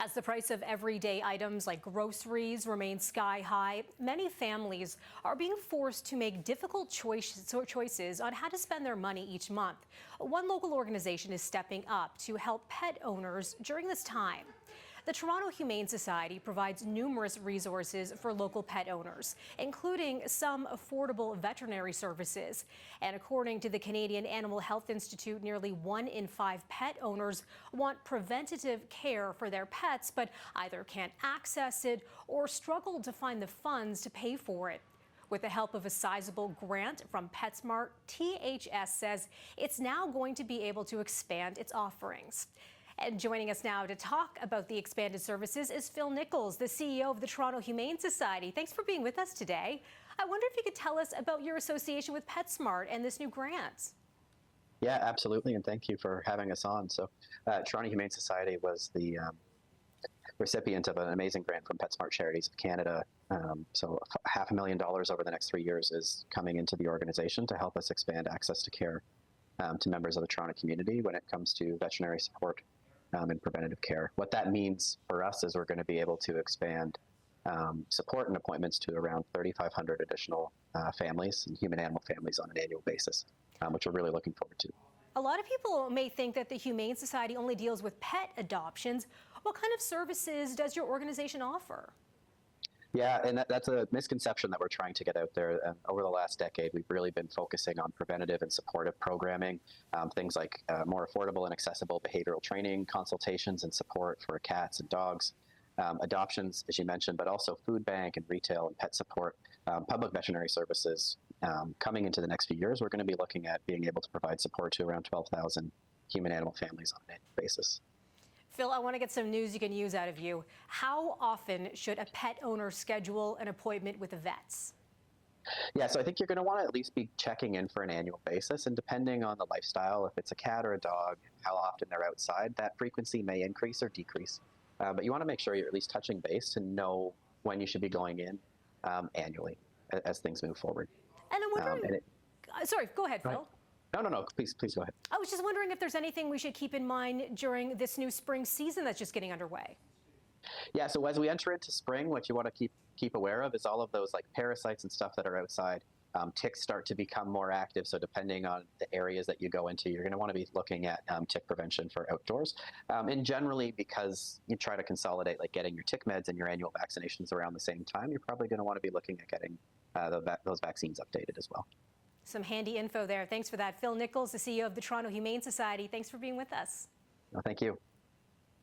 As the price of everyday items like groceries remains sky high, many families are being forced to make difficult choices on how to spend their money each month. One local organization is stepping up to help pet owners during this time. The Toronto Humane Society provides numerous resources for local pet owners, including some affordable veterinary services. And according to the Canadian Animal Health Institute, nearly 1 in 5 pet owners want preventative care for their pets, but either can't access it or struggle to find the funds to pay for it. With the help of a sizable grant from PetSmart, THS says it's now going to be able to expand its offerings. And joining us now to talk about the expanded services is Phil Nichols, the CEO of the Toronto Humane Society. Thanks for being with us today. I wonder if you could tell us about your association with PetSmart and this new grant. Yeah, absolutely, and thank you for having us on. So, Toronto Humane Society was the recipient of an amazing grant from PetSmart Charities of Canada. So $500,000 over the next 3 years is coming into the organization to help us expand access to care to members of the Toronto community when it comes to veterinary support and preventative care. What that means for us is we're going to be able to expand support and appointments to around 3,500 additional families and human animal families on an annual basis, which we're really looking forward to. A lot of people may think that the Humane Society only deals with pet adoptions. What kind of services does your organization offer? Yeah, and that's a misconception that we're trying to get out there. Over the last decade, we've really been focusing on preventative and supportive programming, things like more affordable and accessible behavioral training, consultations and support for cats and dogs, adoptions, as you mentioned, but also food bank and retail and pet support, public veterinary services. Coming into the next few years, we're going to be looking at being able to provide support to around 12,000 human animal families on an annual basis. Phil, I want to get some news you can use out of you. How often should a pet owner schedule an appointment with the vets? Yeah, so I think you're going to want to at least be checking in for an annual basis, and depending on the lifestyle, if it's a cat or a dog, how often they're outside, that frequency may increase or decrease. But you want to make sure you're at least touching base to know when you should be going in annually as things move forward. And I'm wondering, sorry, go ahead, Phil. No, please go ahead. I was just wondering if there's anything we should keep in mind during this new spring season that's just getting underway. Yeah, so as we enter into spring, what you want to keep aware of is all of those like parasites and stuff that are outside. Ticks start to become more active, so depending on the areas that you go into, you're going to want to be looking at tick prevention for outdoors. And generally, because you try to consolidate like getting your tick meds and your annual vaccinations around the same time, you're probably going to want to be looking at getting those vaccines updated as well. Some handy info there. Thanks for that. Phil Nichols, the CEO of the Toronto Humane Society. Thanks for being with us. No, thank you.